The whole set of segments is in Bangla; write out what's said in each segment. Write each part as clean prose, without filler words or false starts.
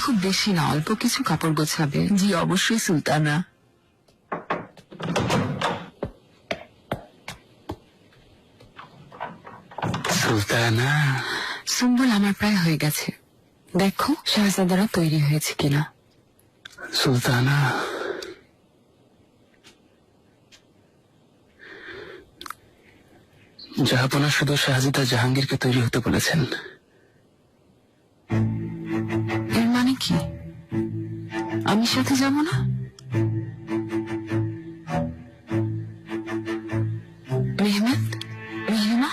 খুব বেশি না, অল্প কিছু কাপড় গোছাবে। জি অবশ্যই সুলতানা। সুলতানা। সুম্বল আমার প্রায় হয়ে গেছে, দেখো শাহজাদারা তৈরি হয়েছে কিনা। সুলতানা, জাহাপনা শুধু শাহজাদা জাহাঙ্গীরকে তৈরি হতে বলেছেন। এর মানে কি আমি সাথে যাব না? মেহমেদ, মেহরিমা?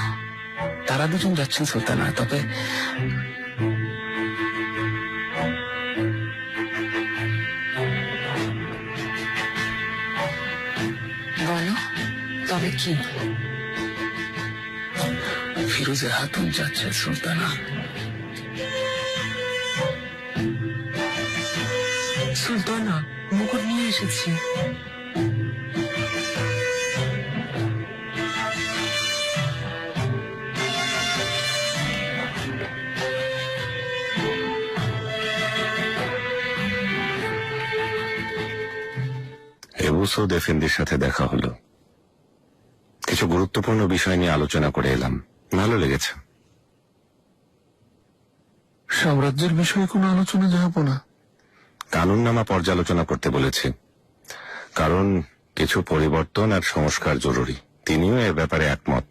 তারা দুজন যাচ্ছেন সুলতানা, তবে বলো, তবে কি? ফিরোজে হাতুন যাচ্ছে সুলতানা। সুলতানা, মুকুট নিয়ে এসেছি। এবু সৌদ এফেন্দির সাথে দেখা হলো, কিছু গুরুত্বপূর্ণ বিষয় নিয়ে আলোচনা করে এলাম। ভালো লেগেছে। সাম্রাজ্যের বিষয়ে কোনো আলোচনা জাহাপনা? কানুননামা পর্যালোচনা করতে বলেছি, কারণ কিছু পরিবর্তন আর সংস্কার জরুরি। তিনিও এ ব্যাপারে একমত।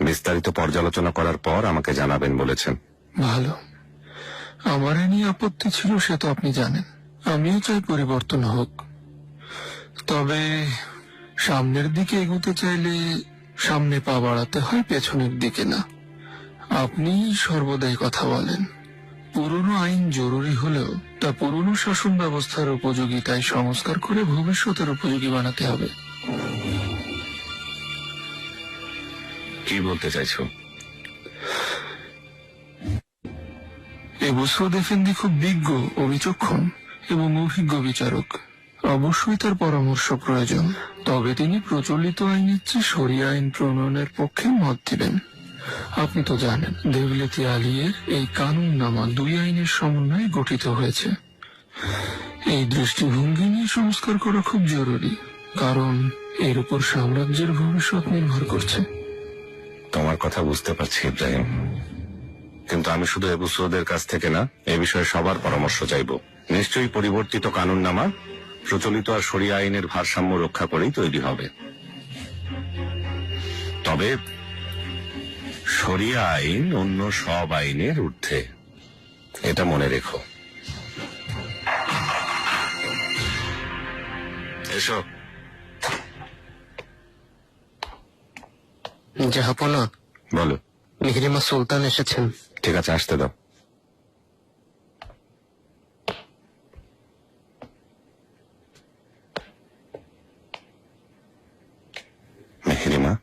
বিস্তারিত পর্যালোচনা করার পর আমাকে জানাবেন বলেছেন। ভালো। আমার এ নিয়ে আপত্তি ছিল, সে তো আপনি জানেন। আমিও চাই পরিবর্তন হোক, তবে সামনের দিকে এগোতে চাইলে সামনে পা বাড়াতে হয়, পেছনের দিকে না। আপনি সর্বদাই কথা বলেন পুরনো আইন জরুরি হলেও তা পুরনো শাসন ব্যবস্থার উপযোগিতায় সংস্কার করে ভবিষ্যতের উপযোগী বানাতে হবে। কি বলতে চাইছো? এবু সৌদ এফেন্দি খুব বিজ্ঞ ও বিচক্ষণ এবং অভিজ্ঞ বিচারক। অবশ্যই তার পরামর্শ প্রয়োজন, তবে তিনি প্রচলিত আইনের চেয়ে শরিয়া আইন প্রণয়নের পক্ষে মত দিবেন। আপনি তো জানেন দেওলতি আলিয়ের এই কানুননামা দুই আইনের সমন্বয়ে গঠিত হয়েছে। এই দৃষ্টিভঙ্গি নিয়ে সংস্কার করা খুব জরুরি, কারণ এর উপর সাম্রাজ্যের ভবিষ্যৎ নির্ভর করছে। তোমার কথা বুঝতে পারছি ইব্রাহিম, কিন্তু আমি শুধু এবু সৌদের কাছ থেকে না, এ বিষয়ে সবার পরামর্শ চাইব। নিশ্চয়ই পরিবর্তিত কানুননামা প্রচলিত আর শরিয়া আইনের ভারসাম্য রক্ষা করেই তৈরি হবে। তবে শরিয়া আইন অন্য সব আইনের ঊর্ধ্বে, এটা মনে রেখো। এসো। জাহাপনা, বলো। মেহরিমা সুলতান এসেছেন। ঠিক আছে, আসতে দাও। মেহরিমা,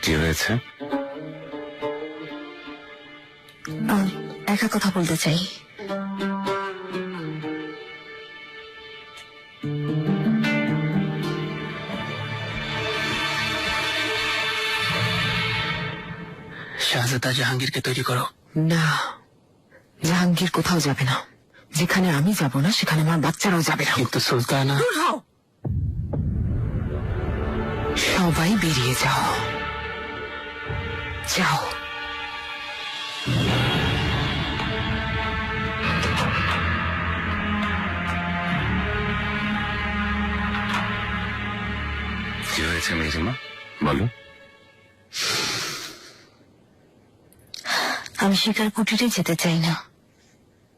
কি হয়েছে? একা কথা বলতে চাই। শাহজাদা জাহাঙ্গীরকে তৈরি করো। না, জাহাঙ্গীর কোথাও যাবে না। যেখানে আমি যাব না সেখানে আমার বাচ্চারাও যাবে না। কিন্তু সুলতানা। দূর হও, সবাই বেরিয়ে যাও, যাও। কি হয়েছে মেহরিমা, বলো। আমি শিকার কুটিরে যেতে চাই না।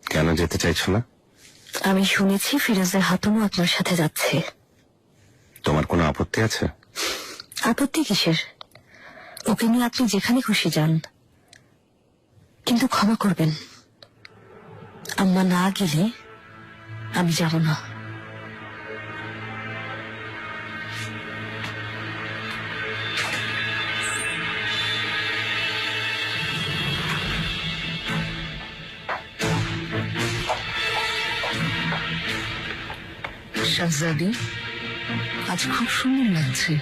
কেন যেতে চাইছো না? আমি শুনেছি ফিরোজের হাতুমও আপনার সাথে যাচ্ছে। তোমার কোনো আপত্তি আছে? আপত্তি কিসের? ওকে নিয়ে আপনি যেখানে খুশি যান, কিন্তু ক্ষমা করবেন, আম্মা না গেলে আমি যাব না। শাহজাদি, আজ খুব সুন্দর লাগছে।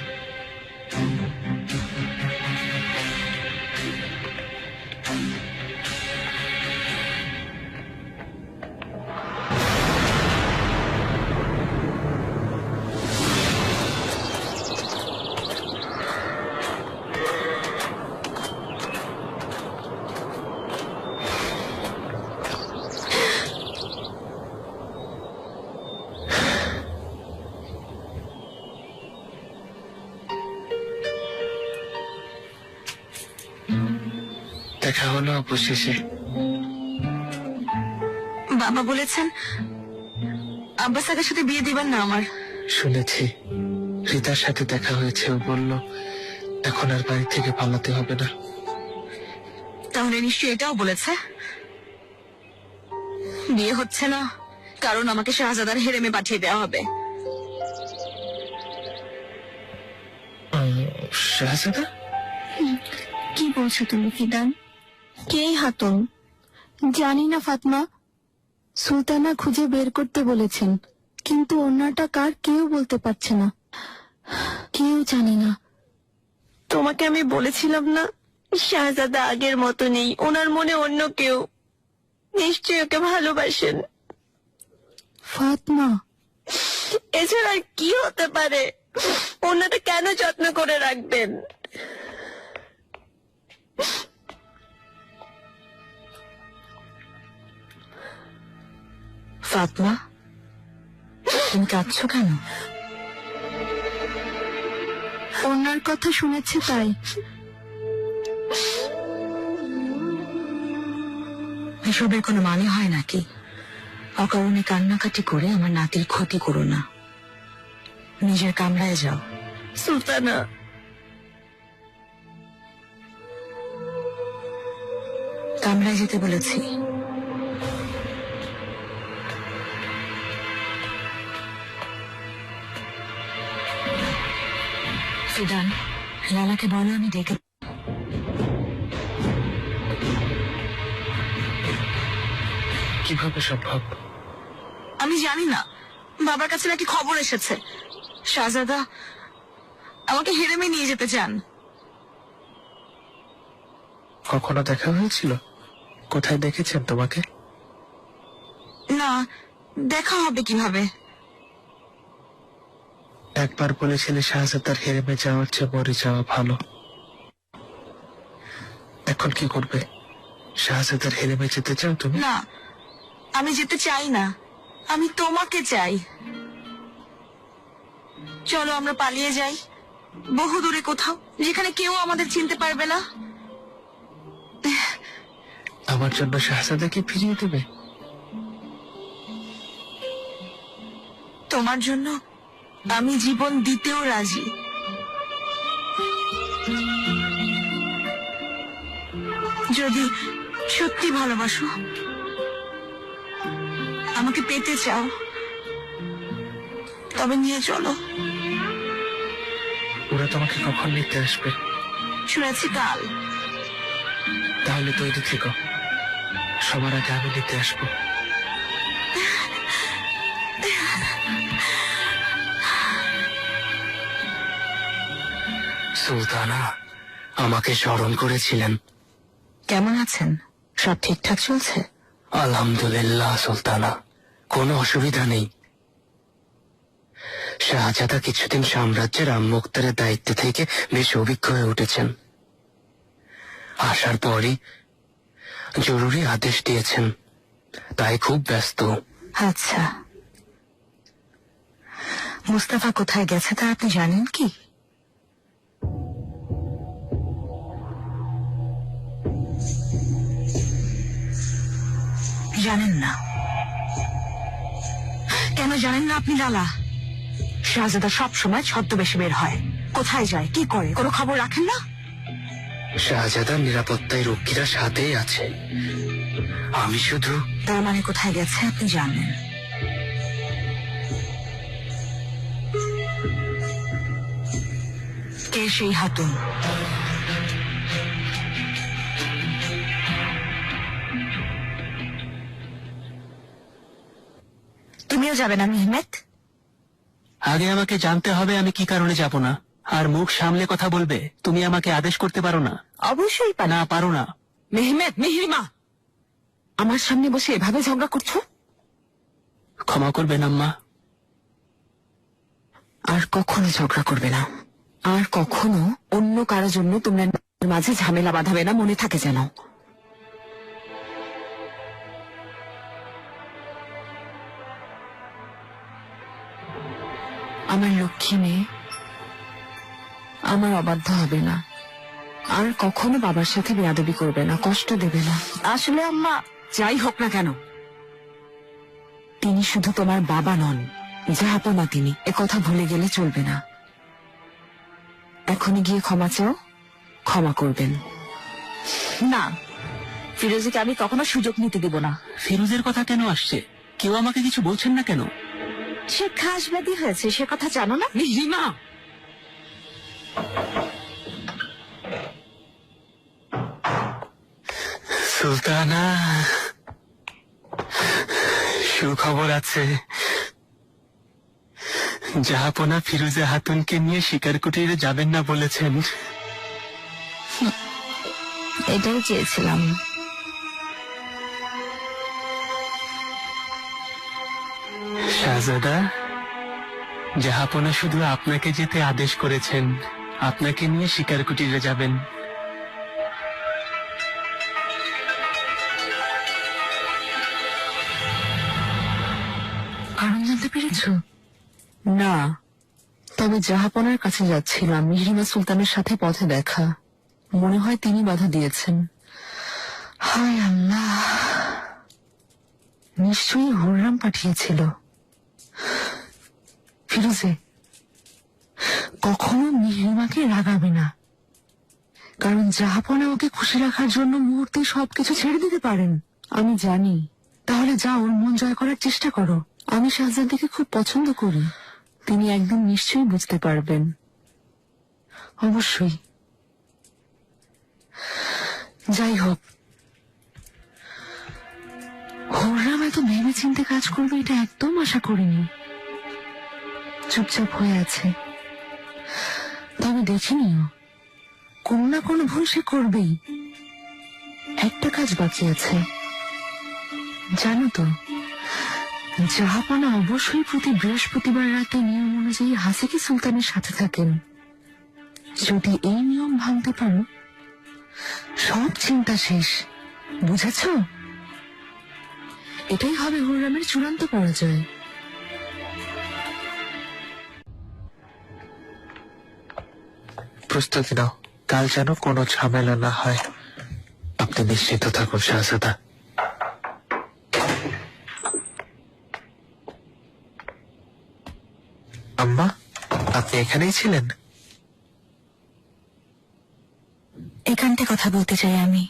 দেখা হলো অবশেষে। বাবা বলেছেন আব্বাস আগের সাথে বিয়ে দিবেন না আমার। শুনেছি রিতার সাথে দেখা হয়েছে, ও বলল এখন আর বাড়ি থেকে পালাতে হবে না। তাহলে নিশ্চয়ই এটাও বলেছে বিয়ে হচ্ছে না কারণ আমাকে শাহজাদার হেরেমে পাঠিয়ে দেওয়া হবে। শাহজাদা? কি বলছো তুমি ফিদান? কে হাতন? জানি না ফাতমা, সুলতানা খুঁজে বের করতে বলেছেন, কিন্তু অন্যটা কার কেউ বলতে পারছে না, কেউ জানি না। তোমাকে আমি বলেছিলাম না শাহজাদা আগের মতো নেই, ওনার মনে অন্য কেউ, নিশ্চয়ই ওকে ভালোবাসেন। ফাতমা, এছাড়া আর কি হতে পারে? ওনাটা কেন যত্ন করে রাখবেন? ফাতমা, তুমি কাঁদছো কেন? ওনার কথা শুনেছে তাই। এসবের কোনো মানে হয় নাকি? অকারণে কান্নাকাটি করে আমার নাতির ক্ষতি করো না, নিজের কামরায় যাও। সুলতানা, কামরায় যেতে বলেছি। ফিদান, লালাকে বলো আমি ডেকে। কিভাবে সম্ভব? আমি জানি না, বাবার কাছে নাকি খবর এসেছে শাহজাদা আমাকে হেরেমে নিয়ে যেতে চান। কখনো দেখা হয়েছিল? কোথায় দেখেছেন তোমাকে? না, দেখা হবে কিভাবে? একবার বলেছিলে শাহজাদার হেরেমে যাওয়ার চেয়ে মরে যাওয়া ভালো। এখন কি করবে? শাহজাদার হেরেমে যেতে চাও তুমি? না, আমি যেতে চাই না, আমি তোমাকে চাই। চলো আমরা পালিয়ে যাই বহু দূরে কোথাও, যেখানে কেউ আমাদের চিনতে পারবে না। আমার জন্য শাহজাদাকে ফিরিয়ে দেবে? তোমার জন্য আমি জীবন দিতেও রাজি। যদি সত্যি ভালোবাসো, আমাকে পেতে চাও, তবে নিয়ে চলো। ওরা তোমাকে কখন নিতে আসবে? শুনেছি কাল। তাহলে তৈরি থেকো, সবার আগে আমি নিতে আসবো। সুলতানা আমাকে স্মরণ করেছিলেন। কেমন আছেন? সব ঠিকঠাক চলছে? আলহামদুলিল্লাহ সুলতানা, কোনো অসুবিধা নেই। শাহজাদা কিছুদিন সাম্রাজ্যের মুক্তারের দায়িত্ব থেকে বেশ অভিজ্ঞ হয়ে উঠেছেন। আসার পরই জরুরি আদেশ দিয়েছেন, তাই খুব ব্যস্ত। আচ্ছা, মুস্তাফা কোথায় গেছে তা আপনি জানেন কি? জানেন না? কেন জানেন না আপনি লালা? শাহজাদা সব সময় ছদ্মবেশে বের হয়, কোথায় যায়, কি করে, কোনো খবর রাখেন না? শাহজাদার নিরাপত্তায় রক্ষীরা সাথেই আছে, আমি শুধু। তার মানে কোথায় গেছে আপনি জানেন? কে সেই হাতুন? তুমিও যাবে না মেহমেদ? আগে আমাকে জানতে হবে আমি কি কারণে যাব না। আর মুখ সামলে কথা বলবে। তুমি আমাকে আদেশ করতে পারো না। অবশ্যই পারি। না, পারো না। মেহমেদ, মিহিরিমা, আমার সামনে বসে এভাবে ঝগড়া করছো? ক্ষমা করবেন আম্মা। আর কখনো ঝগড়া করবে না, আর কখনো অন্য কারোর জন্য তোমরা নিজেদের মাঝে ঝামেলা বাঁধাবে না, মনে থাকে যেন। আমার লক্ষ্মী মেয়ে আমার অবাধ্য হবে না, আর কখনো বাবার সাথে বেয়াদবি করবে না, কষ্ট দেবে না। আসলে আম্মা, যাই হোক না কেন, তিনি শুধু তোমার বাবা নন, জাহাপনা তিনি, একথা ভুলে গেলে চলবে না। এখনই গিয়ে ক্ষমা চাও, ক্ষমা করবেন। না, ফিরোজকে আমি কখনো সুযোগ নিতে দেব না। ফিরোজের কথা কেন আসছে? কেউ আমাকে কিছু বলছেন না কেন? সে খাসবাদী হয়েছে, সে কথা জানো না? মিহিমা, সুলতানা, সুখবর আছে। জাহাপনা ফিরোজা হাতুনকে নিয়ে শিকার কুটিরে যাবেন না বলেছেন। এটাই চেয়েছিলাম। শাহজাদা, জাহাপনা শুধু আপনাকে যেতে আদেশ করেছেন। আপনাকে নিয়ে শিকার কুটিরে যাবেন। কারণ জানতে পেরেছ? না, তবে জাহাপনার কাছে যাচ্ছিলাম। মিহরিমা সুলতানের সাথে পথে দেখা, মনে হয় তিনি বাধা দিয়েছেন। হায় আল্লাহ, নিশ্চয়ই হুররাম পাঠিয়েছিল। ফিরোজে, কখনো মিহরিমাকে রাগাবে না, কারণ জাহাপনা ওকে খুশি রাখার জন্য মুহূর্তে সবকিছু ছেড়ে দিতে পারেন। আমি জানি। তাহলে যাও, ওর মন জয় করার চেষ্টা করো। আমি শাহজাদিকে খুব পছন্দ করি, তিনি একদিন নিশ্চয়ই বুঝতে পারবেন। অবশ্যই। যাই হোক, হুররাম এত ভেবে চিন্তে কাজ করবে এটা একদম আশা করিনি। চুপচাপ হয়ে আছে, তবে দেখে নিও, কোন না কোন ভুল সে করবেই। একটা কাজ বাকি আছে, জানো তো? জাহাপনা অবশ্যই প্রতি বৃহস্পতিবার রাতে নিয়ম অনুযায়ী হাসিকি সুলতানের সাথে থাকেন। যদি এই নিয়ম ভাঙতে পারো, সব চিন্তা শেষ। বুঝেছ? এটাই হবে হুররামের চূড়ান্ত পরাজয়। প্রস্তুতি নাও, কাল যেন কোনো ঝামেলা না হয়। আপনি নিশ্চিত থাকুন শাহজাদা। আম্মা, আপনি এখানেই ছিলেন? এখানটা কথা বলতে চাই আমি।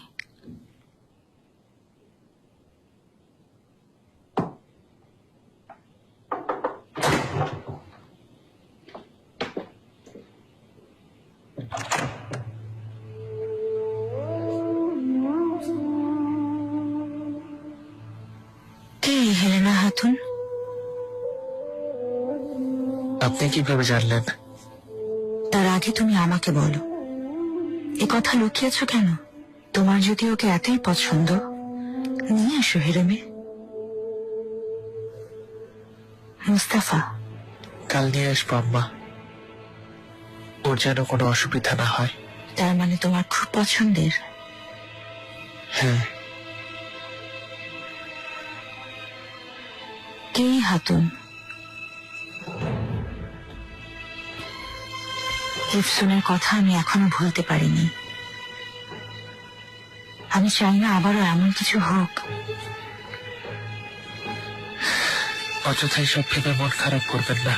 কে হেলেনা হাতুন? আপনি কিভাবে জানলেন? তার আগে তুমি আমাকে বলো, এ কথা লুকিয়েছ কেন? তোমার যদি ওকে এতই পছন্দ, নিয়ে এসো হেরেমে। মুস্তাফা, কাল নিয়ে আসবো আম্মা, ওর যেন কোনো অসুবিধা না হয়। তার মানে তোমার খুব পছন্দের? হ্যাঁ। কে হাতুন? ইফসুনের কথা আমি এখনো ভুলতে পারিনি। আমি চাই না আবারও এমন কিছু হোক। অযথাই সব ভেবে মন খারাপ করবেন না।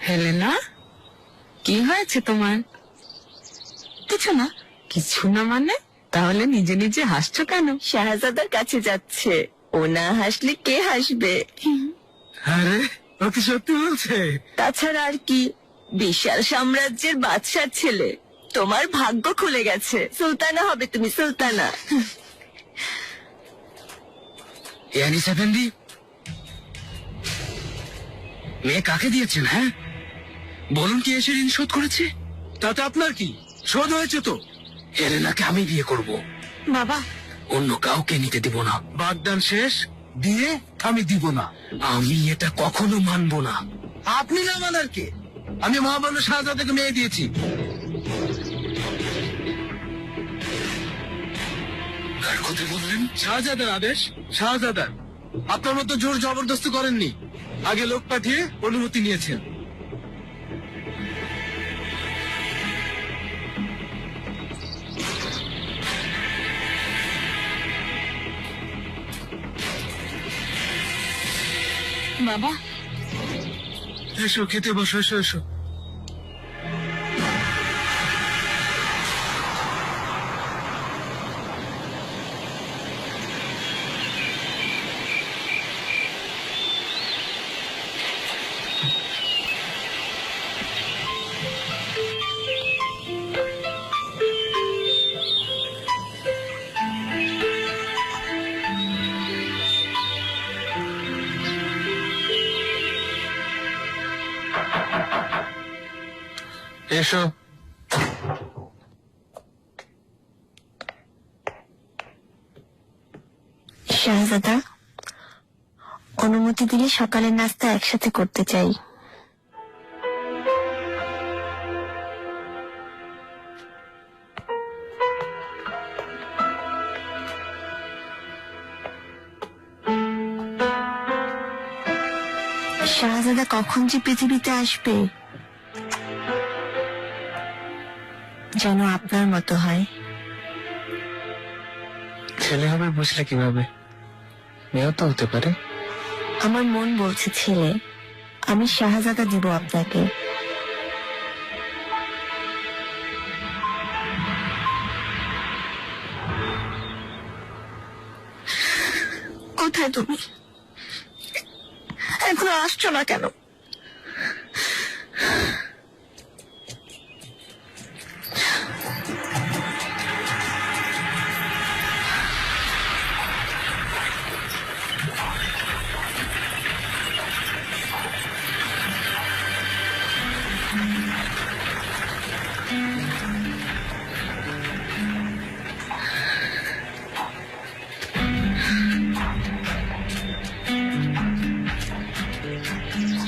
হেলেনা, কি হয়েছে তোমার? কিছু না। কিছু না মানে? তাহলে নিজে নিজে হাসছো কেন? শাহজাদার কাছে যাচ্ছে, ও না হাসলে কে হাসবে? আরে, ও কি সত্যি বলছে? তাছাড়া আর কি, বিশাল সাম্রাজ্যের বাদশার ছেলে। তোমার ভাগ্য খুলে গেছে, সুলতানা হবে তুমি, সুলতানা। ইয়ানিস এফেন্দি, মেয়ে কাকে দিয়েছেন? হ্যাঁ বলুন, কি এসে ঋণ শোধ করেছে? তাতে আপনার কি? শোধ হয়েছে তো। হেলেনাকে আমি বিয়ে করব, বাবা, অন্য কাউকে নিতে দিব না। বাগদান শেষ, দিয়ে আমি দিব না। আমি এটা কখনো মানব না। আপনি না মানার কে? আমি মহামান্য শাহজাদাকে মেয়ে দিয়েছি। কার কথা বললেন? শাহজাদার আদেশ, শাহজাদার। আপনার মতো জোর জবরদস্তি করেননি, আগে লোক পাঠিয়ে অনুমতি নিয়েছেন। বাবা, এসো, খেতে বসো, এসো এসো। এসো। শাহজাদা, অনুমতি দিলে সকালের নাস্তা একসাথে করতে চাই। শাহজাদা কখন যে পৃথিবীতে আসবে যেন আপনার মতো হয়। ছেলে হবে বুঝলে কিভাবে? মেয়েও তো হতে পারে। আমার মন বলছে ছেলে। আমি শাহজাদা দিব আপনাকে। কোথায় তুমি? এখনো আসছো না কেন?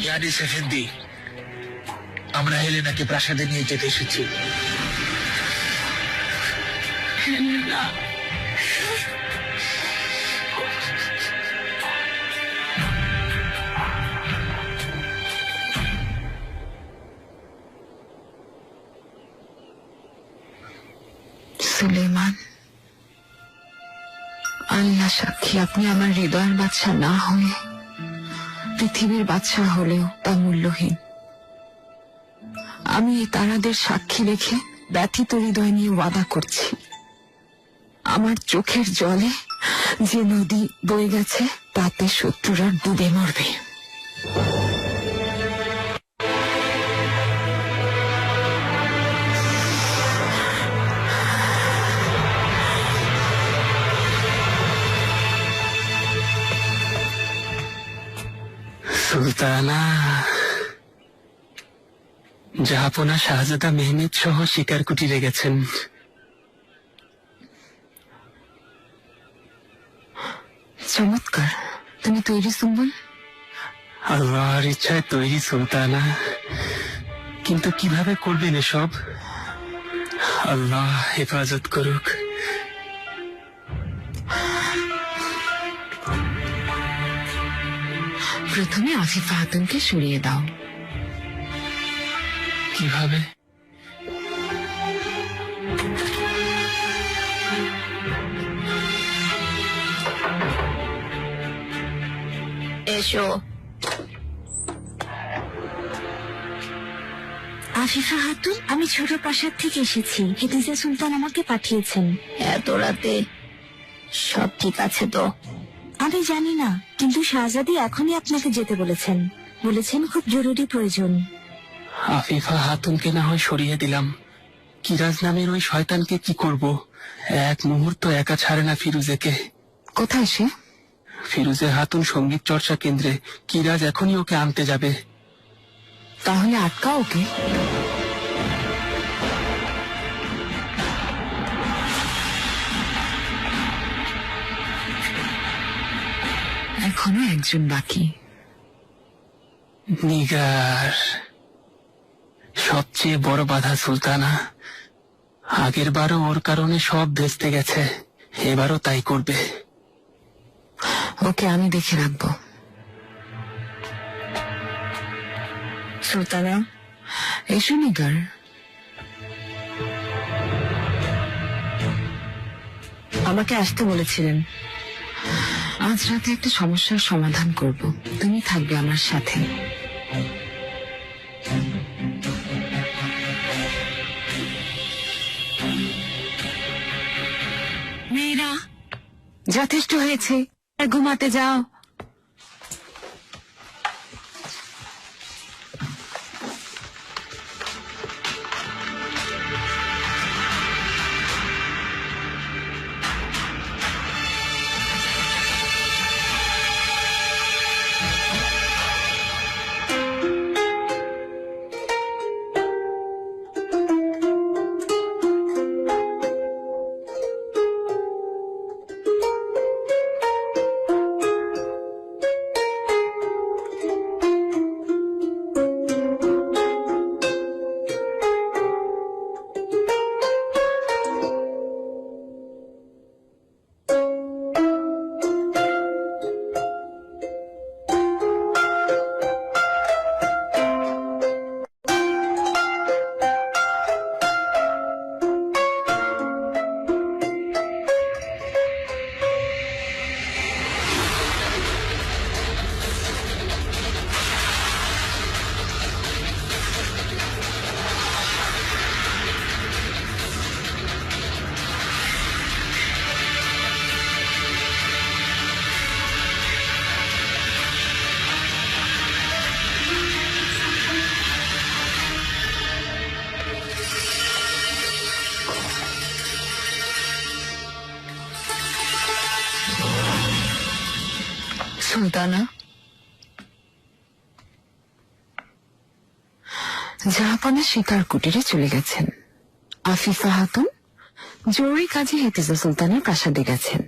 ইয়ানিস এফেন্দি, আমরা হেলেনাকে প্রাসাদে নিয়ে যেতে এসেছি। সুলেমান, আল্লাহ সাক্ষী, আপনি আমার হৃদয়ের বাদশা না হয়ে পৃথিবীর বাদশা হলেও তা মূল্যহীন। আমি এই তারাদের সাক্ষী রেখে ব্যথিত হৃদয় নিয়ে ওয়াদা করছি, আমার চোখের জলে যে নদী বয়ে গেছে তাতে শত্রুরা ডুবে মরবে। সুলতানা, জাহাপনা শাহজাদা মেহমেদ সহ শিকার কুটিরে গেছেন। চমৎকার। তুমি তৈরি সুম্বল? আল্লাহর ইচ্ছায় তৈরি সুলতানা, কিন্তু কিভাবে করবেন এসব? আল্লাহ হেফাজত করুক। প্রথমে আফিফা খাতুনকে সরিয়ে দাও। কিভাবে? এসো। আফিফা খাতুন, আমি ছোট প্রাসাদ থেকে এসেছি। হেদিজা সুলতান আমাকে পাঠিয়েছেন। এত রাতে? সব ঠিক আছে তো? আমি জানি না, কিন্তু শাহজাদি এখনই আপনাকে যেতে বলেছেন। বলেছেন খুব জরুরি প্রয়োজন। আফিফা হাতুনকে না হয় সরিয়ে দিলাম, কিরাজ নামের ওই শয়তানকে কি করব? এক মুহূর্ত একা ছাড়ে না ফিরুজেকে। কোথায় সে? ফিরোজে হাতুন সঙ্গীত চর্চা কেন্দ্রে। কিরাজ এখনই ওকে আনতে যাবে। তাহলে আটকা ওকে। এখনো একজন বাকি। নিগার, সবচেয়ে বড় বাধা সুলতানা। আগের বারও ওর কারণে সব ভেস্তে গেছে, এবারও তাই করবে। ওকে আমি দেখে রাখবো। সুলতানা, এসো নিগার। আমাকে আসতে বলেছিলেন। আজ রাতে একটা সমস্যার সমাধান করব, তুমি থাকবে আমার সাথে। মেয়েরা, যথেষ্ট হয়েছে, ঘুমাতে যাও। সুলতানা, জাহাপানা শিকার কুটিরে চলে গেছেন। আফিফা হাতুন জরুরি কাজে হেফিজা সুলতানের প্রাসাদে গেছেন।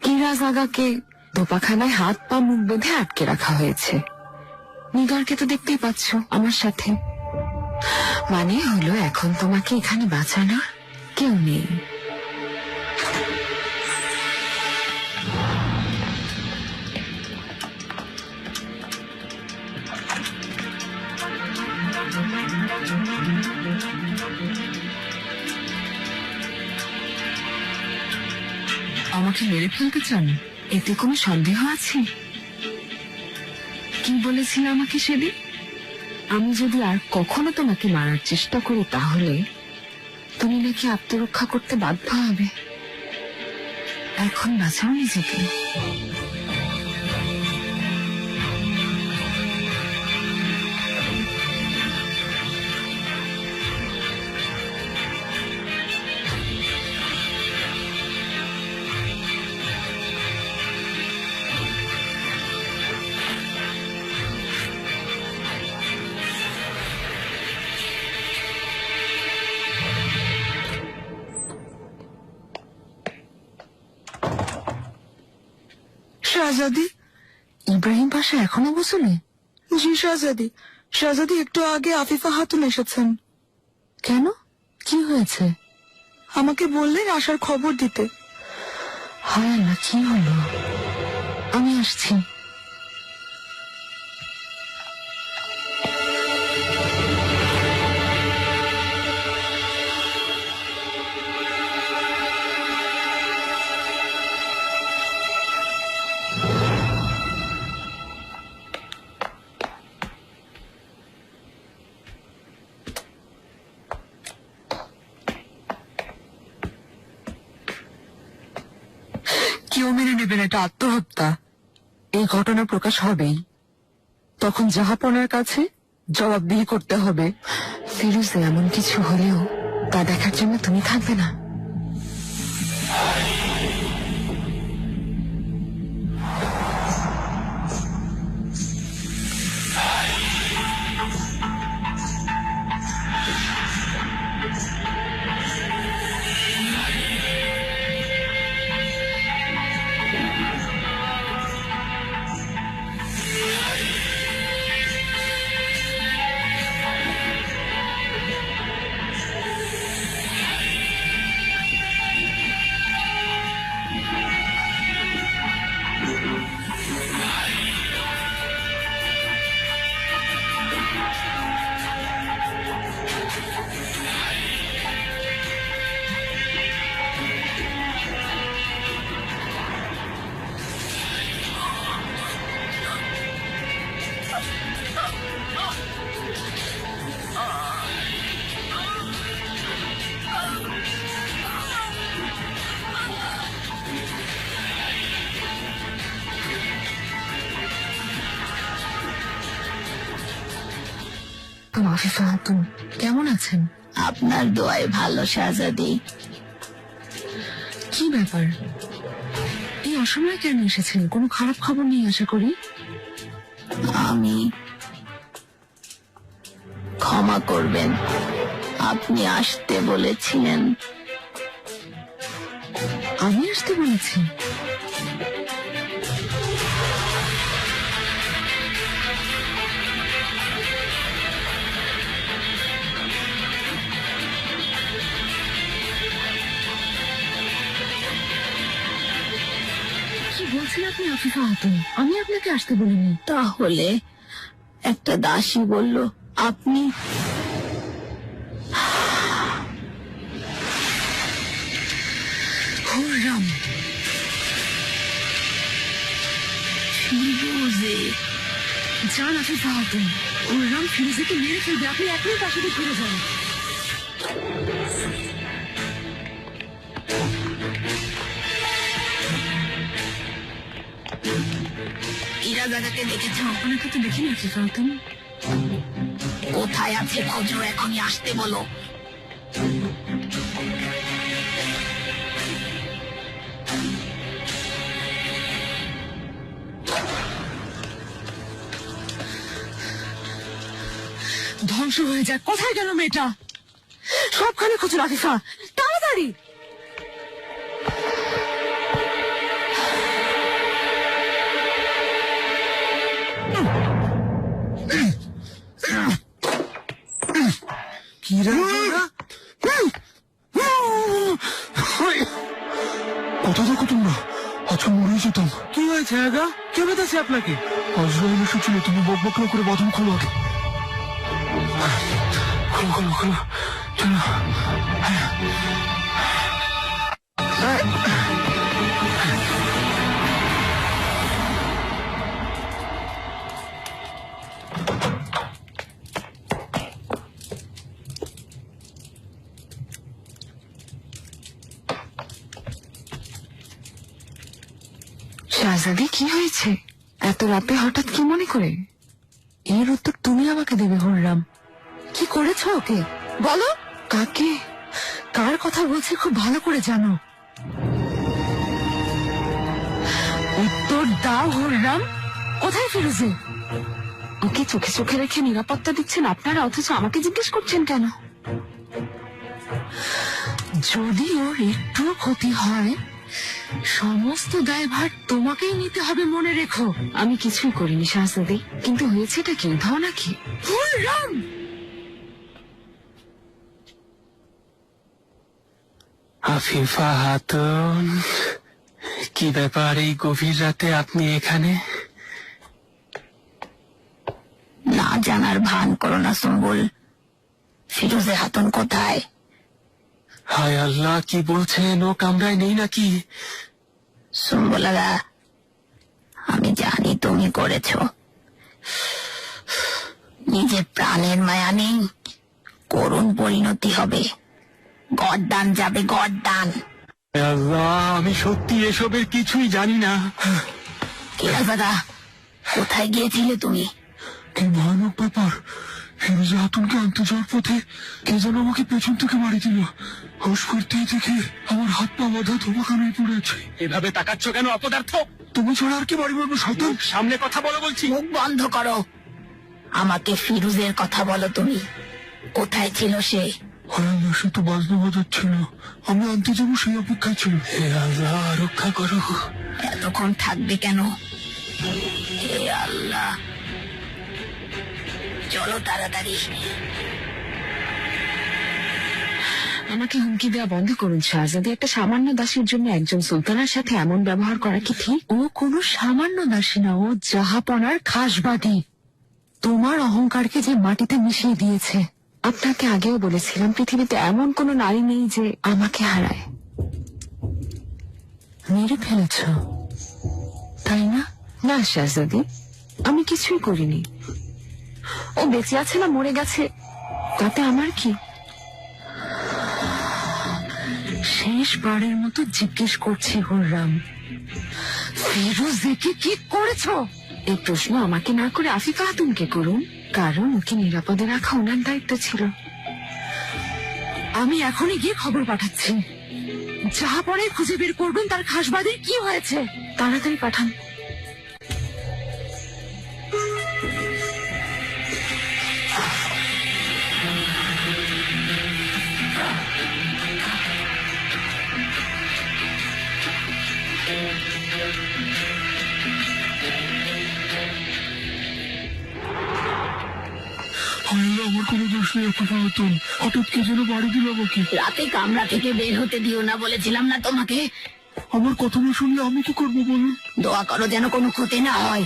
কিরাজ আগাকে দোপাখানায় হাত পা মুখ বেঁধে আটকে রাখা হয়েছে। নিগারকে তো দেখতেই পাচ্ছ আমার সাথে। মানে হলো এখন তোমাকে এখানে বাঁচানোর কেউ নেই। আমাকে মেরে ফেলতে চান? এতে কোনো সন্দেহ আছে? কি বলেছিল আমাকে সেদিন? আমি যদি আর কখনো তোমাকে মারার চেষ্টা করি তাহলে তুমি নাকি আত্মরক্ষা করতে বাধ্য হবে। এখন বাঁচাও নিজেকে। শাহজাদি, ইব্রাহিম পাশা এখনো গোসলে? জি শাহজাদি, শাহজাদি একটু আগে আফিফা হাতুন এসেছেন। কেন, কি হয়েছে? আমাকে বললেন আসার খবর দিতে। হায় আল্লাহ, কি হলো? আমি আসছি। কেউ মেনে নেবেন এটা আত্মহত্যা। এই ঘটনা প্রকাশ হবেই, তখন জাহাপনার কাছে জবাবদিহি করতে হবে। ফিরোজে এমন কিছু হলেও তা দেখার জন্য তুমি থাকবে না। আফিফা খাতুন, কেমন আছেন? আপনার দোয়ায় ভালো শাহজাদি। কি ব্যাপার, এই অসময়ে কেন এসেছেন? কোনো খারাপ খবর নিয়ে আশা করি। আমি ক্ষমা করবেন, আপনি আসতে বলেছিলেন। আমি আসতে বলেছি? কি বলছেন আপনি আফিফা খাতুন? আমি আপনাকে আসতে বলিনি। তাহলে একটা দাসী বলল আপনি। হুররাম, ফিরোজে। যান আফিফা খাতুন, হুররাম ফিরোজেকে মেরে ফেলবে। আপনি এখনই তার সাথে ফিরে যান। ইরা জায়গাকে দেখেছ? আপনাকে তো দেখিনি আফিফা খাতুন। কোথায় আছে খোঁজো, এখনই আসতে বলো। ধ্বংস হয়ে যায়। কোথায় গেল মেয়েটা? সবখানে খুঁজুন আফিফা, তাড়াতাড়ি। কি রে ওরা? কোথা দেখো তোমরা? আজকে মরে যেতাম। কি হয়েছে আগা? কে বেঁধেছে আপনাকে? আজরাইল এসেছিল, তুমি বকবক না করে বাঁধন খোলো আগে। খোলো খোলো খোলো, চলো। শাহজাদি, কি হয়েছে? এত রাতে হঠাৎ কি মনে করে? এর উত্তর তুমি আমাকে দেবে হুররাম। কি করেছ ওকে? বলো। কাকে, কার কথা বলছি খুব ভালো করে জানো। উত্তর দাও হুররাম। কোথায় ফিরোজে? ওকে চোখে চোখে রেখে নিরাপত্তা দিচ্ছেন আপনারা, অথচ আমাকে জিজ্ঞেস করছেন কেন? যদি ওর একটু ক্ষতি হয়, সমস্ত দায়ভার তোমাকেই নিতে হবে, মনে রেখো। আমি কিছুই করিনি শাহজাদি, কিন্তু হয়েছেটা কি? উধাও নাকি? হুররাম! আফিফা খাতুন, কি ব্যাপার এই গভীর রাতে আপনি এখানে? না জানার ভান করো না সুম্বুল। ফিরোজে খাতুন কোথায়? হায় আল্লাহ, কি বলছেন? ও কামরায় নেই নাকি? সুম্বুলারা, আমি জানি তুমি করেছ। নিজের প্রাণের মায়া নেই, করুণ পরিণতি হবে। গর্দান যাবে, গর্দান। হায় আল্লাহ, আমি সত্যি এসবের কিছুই জানি না। কিরাজাদা, কোথায় গিয়েছিলে তুমি? কি ভয়ানক ব্যাপার! ফিরোজা খাতুনকে আনতে যাওয়ার পথে কে যেন আমাকে পেছন থেকে মারি দিল। হুশ করতেই দেখি আমার হাত পা বাঁধা, ধোপাখানায় পড়ে আছে। এভাবে তাকাচ্ছ কেন অপদার্থ? তুমি ছাড়া আর কি বাড়ি মারবো শয়তান? সামনে কথা বলো বলছি। মুখ বন্ধ করো। আমাকে ফিরোজের কথা বলো তুমি। কোথায় ছিল সে? হায় আল্লাহ, সে তো বাজনা বাজাচ্ছিল। আমি আনতে যাবো সেই অপেক্ষায় ছিল। হে আল্লাহ, রক্ষা করো। এতক্ষণ থাকবে কেন? হে আল্লাহ, চলো তাড়াতাড়ি। আমাকে হুমকি দেওয়া বন্ধ করুন শাহজাদি। একটা সামান্য দাসীর জন্য একজন সুলতানের সাথে এমন ব্যবহার করা কি ঠিক? ও কোনো সামান্য দাসী না, ও জাহাপনার খাসবাদী। তোমার অহংকারকে যে মাটিতে মিশিয়ে দিয়েছে। আপনাকে আগেও বলেছিলাম, পৃথিবীতে এমন কোনো নারী নেই যে আমাকে হারায়। মেরে ফেলেছ, তাই না? না শাহজাদি, আমি কিছুই করিনি। ও বেঁচে আছে না মরে গেছে তাতে আমার কি? শেষবারের মতো জিজ্ঞেস করছি হুররাম, ফিরোজেকে কি করেছো? এই প্রশ্ন আমাকে না করে আফিফা খাতুনকে করুন। কারণ ওকে নিরাপদে রাখা ওনার দায়িত্ব ছিল। আমি এখনই গিয়ে খবর পাঠাচ্ছি। যা পরে খুঁজে বের করবেন তার খাসবাদের কি হয়েছে, তাড়াতাড়ি পাঠান। আমার কোনো দোষ নেই আপা খাতুন, হঠাৎ কে যেন বাড়ি দিল আমাকে। রাতে কামরা থেকে বের হতে দিও না বলেছিলাম না তোমাকে? আমার কথা না শুনলে আমি কি করবো বলুন? দোয়া করো যেন কোনো ক্ষতি না হয়।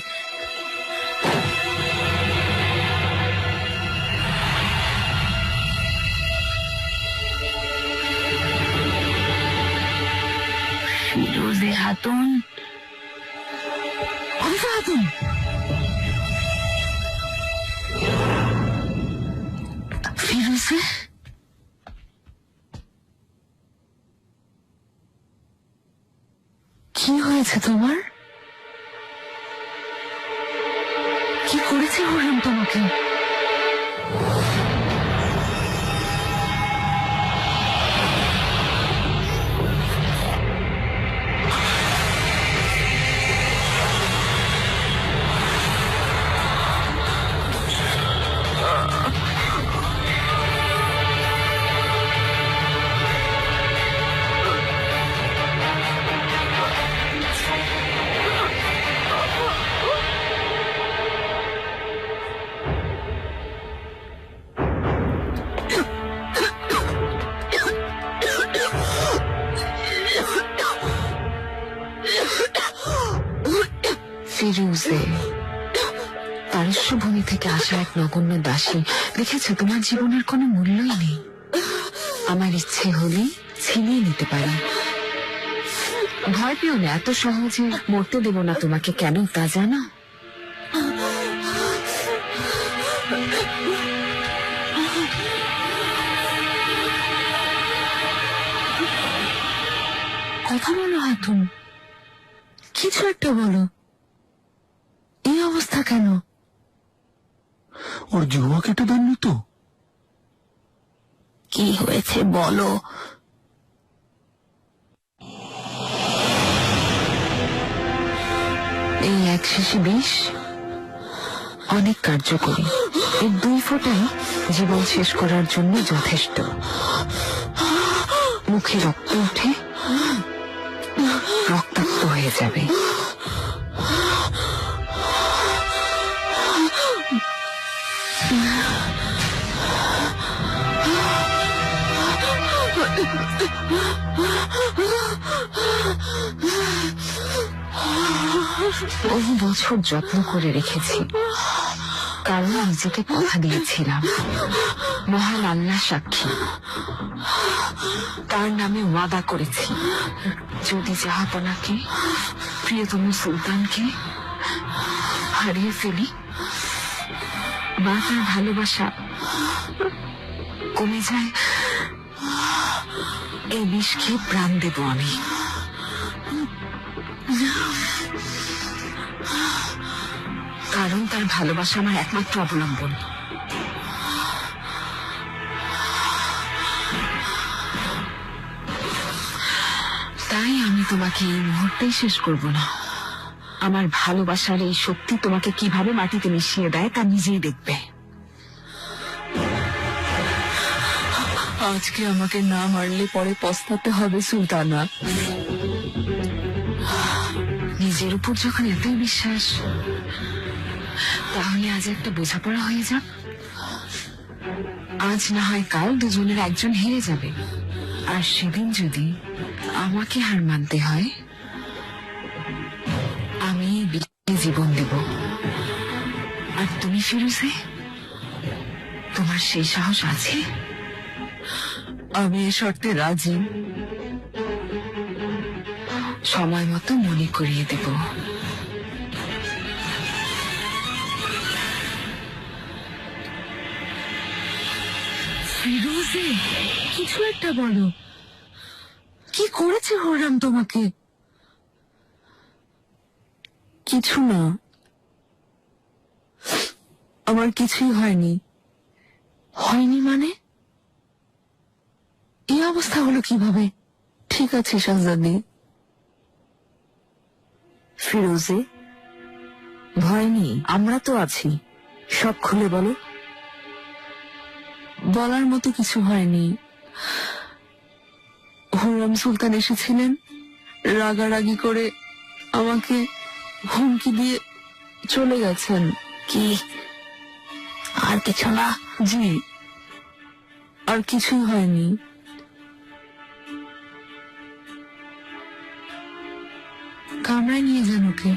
ফিরোজে খাতুন, আরিফা খাতুন, ফিরোজে, কি হয়েছে তোমার? কি করেছে হরিম তোমাকে? ফিরোজে, পারস্যভূমি থেকে আসা এক নগণ্য দাসী। দেখেছো, তোমার জীবনের কোনো মূল্যই নেই। আমার ইচ্ছে হলে ছিনিয়ে নিতে পারি। ভয় পেও না, এত সহজে মরতে দেব না তোমাকে। কেন তা জানো? কথা বলো হাতুন, কিছু একটা বলো। এই অবস্থা কেন? ওর জিহ্বা কেটে দেননি তো? কি হয়েছে বলো। এই এক শিশি বিষ অনেক কার্যকরী। এর 2 ফোঁটাই জীবন শেষ করার জন্য যথেষ্ট। মুখে রক্ত উঠে রক্তাক্ত হয়ে যাবে। বহু বছর যত্ন করে রেখেছি, কারণ নিজেকে কথা দিয়েছিলাম। মহান আল্লাহ সাক্ষী, তার নামে ওয়াদা করেছি, যদি জাহাপনাকে, প্রিয়তম সুলতানকে হারিয়ে ফেলি বা তার ভালোবাসা কমে যায়, এই বিষ খেয়ে প্রাণ দেব আমি। কারণ তার ভালোবাসা আমার একমাত্র অবলম্বন। তাই আমি তোমাকে এই মুহূর্তেই শেষ করব না। আমার ভালোবাসার এই শক্তি তোমাকে কিভাবে মাটিতে মিশিয়ে দেয় তা নিজেই দেখবে। আজকে আমাকে না মারলে পরে পস্তাতে হবে সুলতানা। নিজের উপর যখন এতই বিশ্বাস, তাহলে আজ একটা বোঝাপড়া হয়ে যাক। আজ না হয় কাল দুজনের একজন হেরে যাবে, আর সেদিন যদি আমাকে হার মানতে হয়, আমি জীবন দেব। আর তুমি ফিরোজে, তোমার সেই সাহস আছে? আমি এ শর্তে রাজি। সময় মতো মনে করিয়ে দেব। ফিরোজে, কিছু একটা বলো। কি করেছে হরাম তোমাকে? কিছু না। আমার কিছুই হয়নি। হয়নি মানে? এই অবস্থা হলো কিভাবে? ঠিক আছে শাহজাদি। ফিরোজে, ভয় নেই, আমরা তো আছি। সব খুলে বলো। বলার মতো কিছু হয়নি। হুররাম সুলতান এসেছিলেন, রাগারাগি করে আমাকে হুমকি দিয়ে চলে গেছেন। কি আর কিছু না? জি, আর কিছুই হয়নি। কামরায় নিয়ে যান ওকে।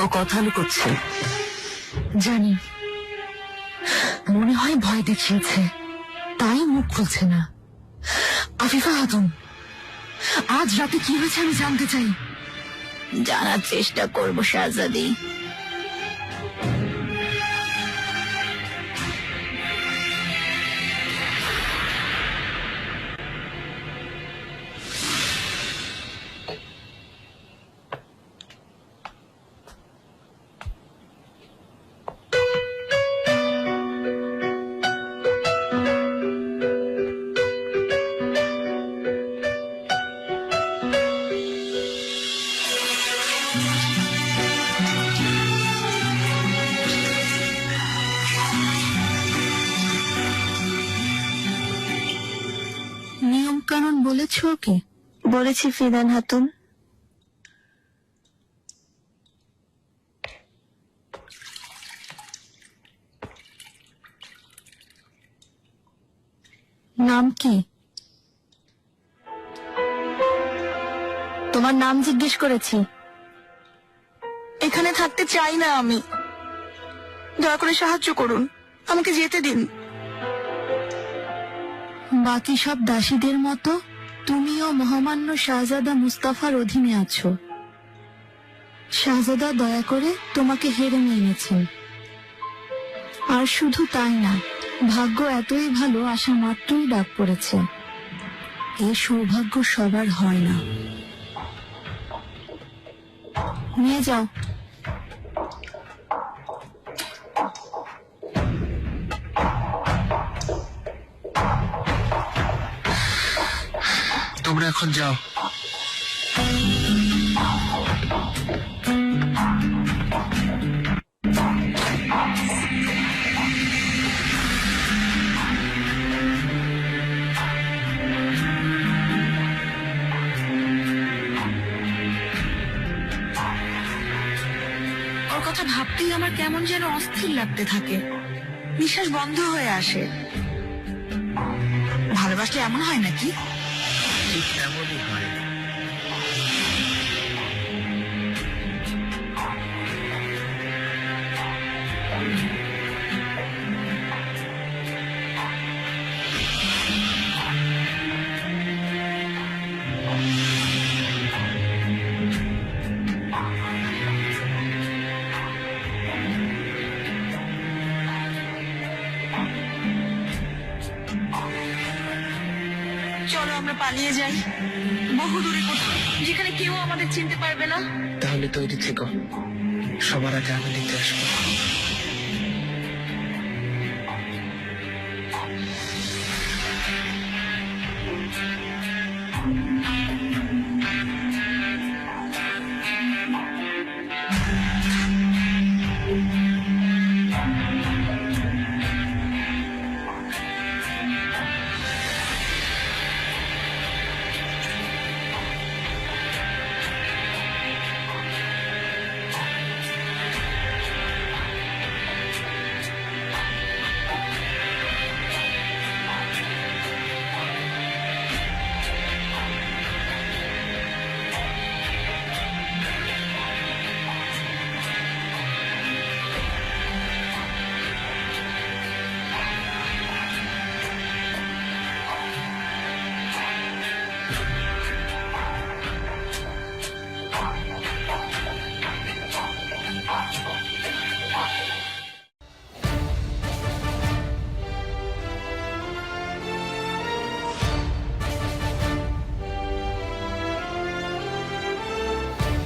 ও কথা লুকোচ্ছে, জানি। মনে হয় ভয় দেখিয়েছে, তাই মুখ খুলছে না। আফিফা খাতুন, আজ রাতে কি হয়েছে আমি জানতে চাই। জানার চেষ্টা করবো শাহজাদি। নিয়ম কানুন বলেছ ওকে? বলেছি ফিদান হাতুন। নাম কি? তোমার নাম জিজ্ঞেস করেছি। এখানে থাকতে চাই না আমি। দয়া করে সাহায্য করুন, আমাকে যেতে দিন। বাকি সব দাসীদের মতো তুমিও মহামান্য শাহজাদা মুস্তাফার অধীনে আছো। শাহজাদা দয়া করে তোমাকে হেরে এনেছেন। আর শুধু তাই না, ভাগ্য এতই ভালো, আসা মাত্রই ডাক পড়েছে। এ সৌভাগ্য সবার হয় না। নিয়ে যাও। তোমরা এখন যাও। ওর কথা ভাবতেই আমার কেমন যেন অস্থির লাগতে থাকে, নিঃশ্বাস বন্ধ হয়ে আসে। ভালোবাসলে এমন হয় নাকি? ঠিক এমনই হয়। চলো আমরা পালিয়ে যাই, বহু দূরে কোথাও, যেখানে কেউ আমাদের চিনতে পারবে না। তাহলে তৈরি থেকো, সবার আগে আমি নিতে আসবো।